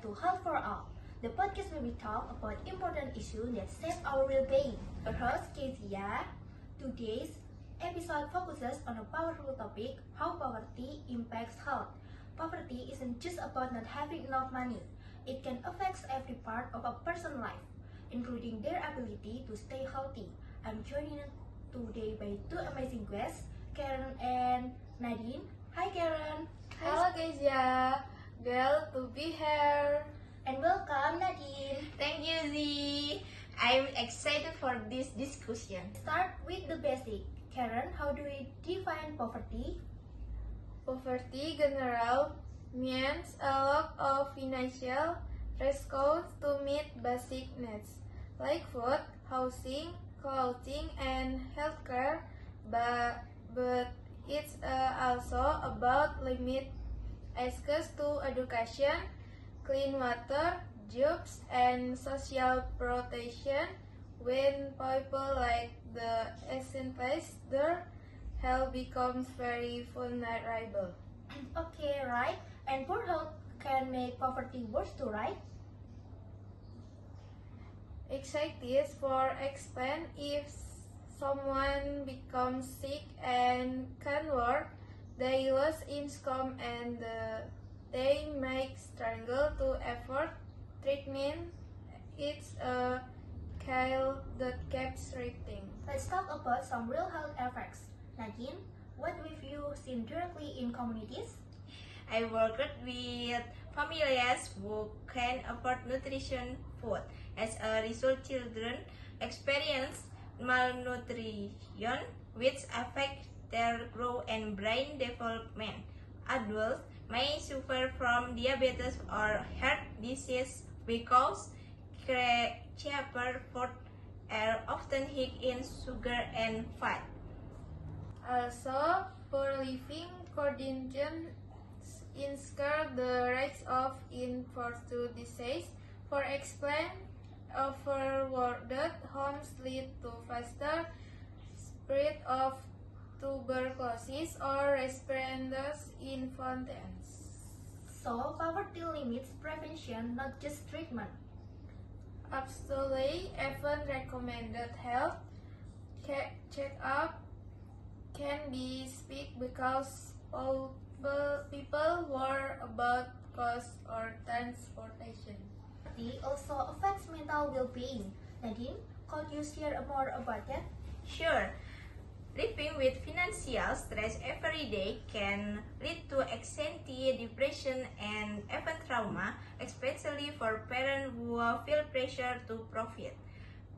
to Health for All, the podcast where we talk about important issues that shape our well-being. Your host, Kezia. Today's episode focuses on a powerful topic, how poverty impacts health. Poverty isn't just about not having enough money. It can affect every part of a person's life, including their ability to stay healthy. I'm joined today by two amazing guests, Karen and Nadine. Hi Karen. Hello Kezia, glad to be here. And welcome Nadine. Thank you Z. I'm excited for this discussion. Start with the basic. Karen, how do we define poverty? Poverty general means a lack of financial resources to meet basic needs like food, housing, clothing, and healthcare, but it's also about limit access to education, clean water, jobs, and social protection. When people like the essentials, their health becomes very vulnerable. Okay, right. And poor health can make poverty worse too, right? Excited for explain if someone becomes sick and can work, they lose income and they may struggle to afford treatment. It's a scale that keeps shifting. Let's talk about some real health effects. Nadine, what have you seen directly in communities? I worked with families who can afford nutrition food. As a result, children experience malnutrition, which affects their growth and brain development. Adults may suffer from diabetes or heart disease because cheaper food are often high in sugar and fat. Also, poor living conditions increase the rates of infectious disease. For example, overcrowded homes lead to faster spread of tuberculosis or respiratory infections. So, poverty limits prevention, not just treatment. Absolutely, even recommended health check-up can be speak because people worry about cost or transportation. Poverty also affects mental well-being. Nadine, could you share more about that? Sure, living with financial stress every day can lead to anxiety, depression, and even trauma, especially for parents who feel pressure to profit.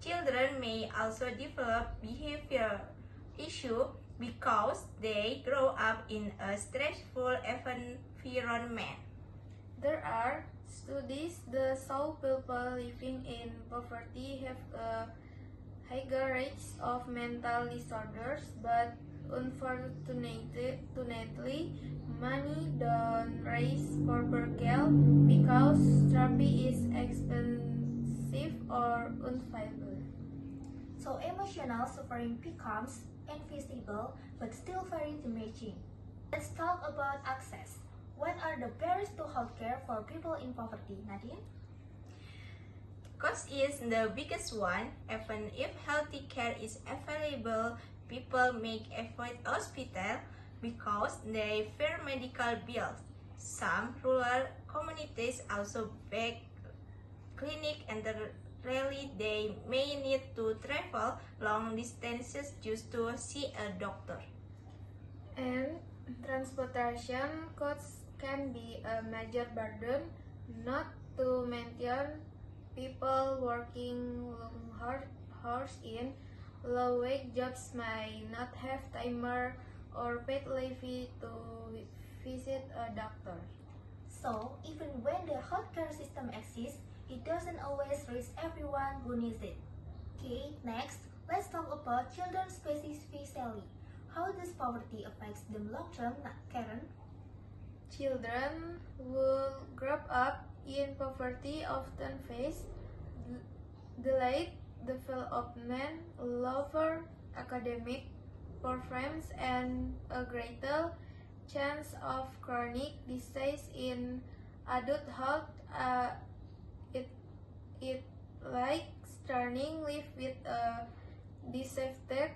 Children may also develop behavioral issues because they grow up in a stressful environment. There are studies that show people living in poverty have a higher rates of mental disorders, but unfortunately, many don't raise proper care because therapy is expensive or unavailable. So, emotional suffering becomes invisible but still very damaging. Let's talk about access. What are the barriers to healthcare for people in poverty, Nadine? Cost is the biggest one. Even if healthy care is available, people may avoid hospital because they fear medical bills. Some rural communities also beg clinic and rarely they may need to travel long distances just to see a doctor. And transportation costs can be a major burden, not to mention people working long hours in low-wage jobs may not have time or paid leave to visit a doctor. So, even when the healthcare system exists, it doesn't always reach everyone who needs it. Okay, next, let's talk about children specifically. How does poverty affect them long-term, Karen? Children who grow up in poverty often face delayed development, lower academic performance, and a greater chance of chronic disease in Adulthood, it like starting life with a disaster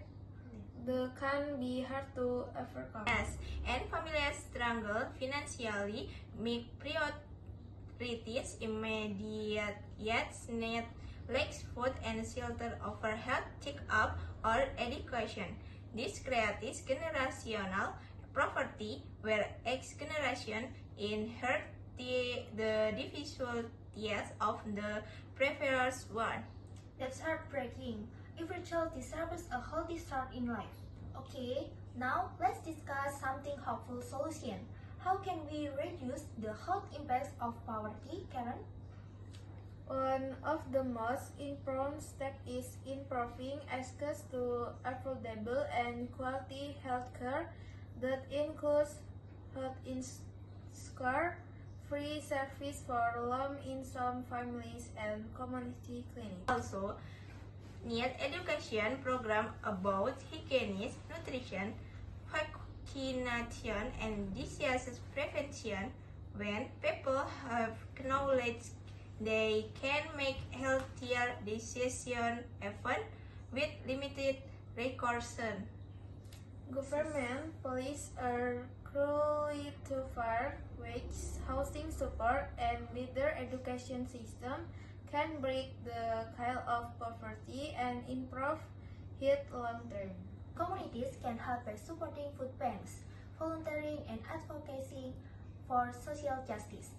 that can be hard to overcome. Yes, and families struggle financially, make priorities immediate yet need like food and shelter over health check-up or education. This creates generational poverty where X generation inherit the difficulties of the previous one. That's heartbreaking. Every child deserves a healthy start in life. Okay, now let's discuss something hopeful solution. How can we reduce the health impacts of poverty, Karen? One of the most important steps is improving access to affordable and quality healthcare that includes health insurance, free service for low-income families, and community clinics. Also, need education program about hygiene, nutrition, vaccination, and disease prevention. When people have knowledge, they can make healthier decisions even with limited resources. Government policies are crucial to far wage, housing support, and better education system can break the cycle of poverty and improve health long term. Communities can help by supporting food banks, volunteering, and advocacy for social justice.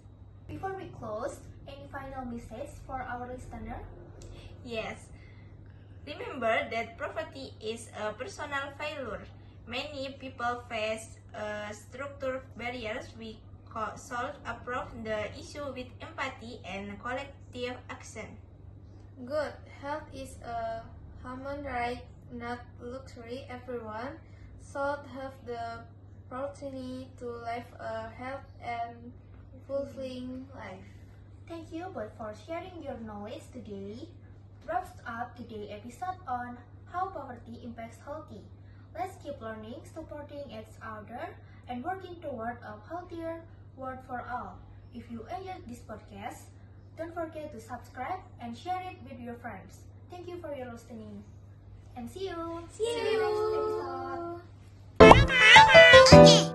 Before we close, any final message for our listener? Yes, remember that poverty is a personal failure. Many people face structural barriers. We solve approach the issue with empathy and collective action. Good health is a human right, not luxury. Everyone should have the opportunity to live a healthy and fulfilling life. Thank you both for sharing your knowledge today. Wraps up today's episode on how poverty impacts healthy. Let's keep learning, supporting each other, and working toward a healthier world for all. If you enjoyed this podcast, don't forget to subscribe and share it with your friends. Thank you for your listening. And see you. See you. In the next episode.